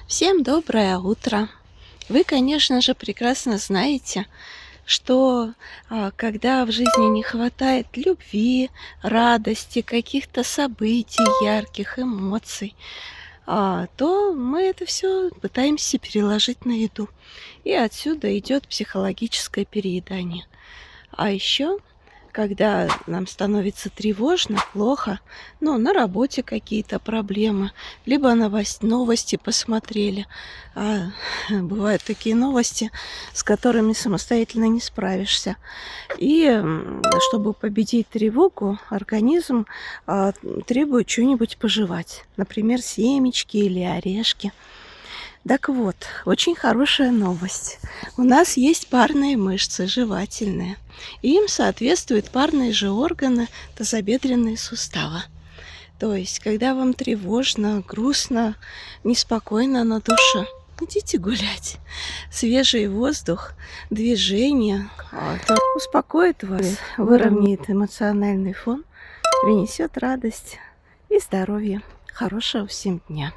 Всем доброе утро! Вы, конечно же, прекрасно знаете, что когда в жизни не хватает любви, радости, каких-то событий, ярких эмоций, то мы это все пытаемся переложить на еду. И отсюда идет психологическое переедание. А еще, когда нам становится тревожно, плохо, ну, на работе какие-то проблемы, либо новости посмотрели. А, Бывают такие новости, с которыми самостоятельно не справишься. И чтобы победить тревогу, организм требует что-нибудь пожевать. Например, семечки или орешки. Так вот, очень хорошая новость. У нас есть парные мышцы, жевательные. И им соответствуют парные же органы тазобедренные суставы. То есть, когда вам тревожно, грустно, неспокойно на душе, идите гулять. Свежий воздух, движение, это успокоит вас, выровняет эмоциональный фон, принесет радость и здоровье. Хорошего всем дня!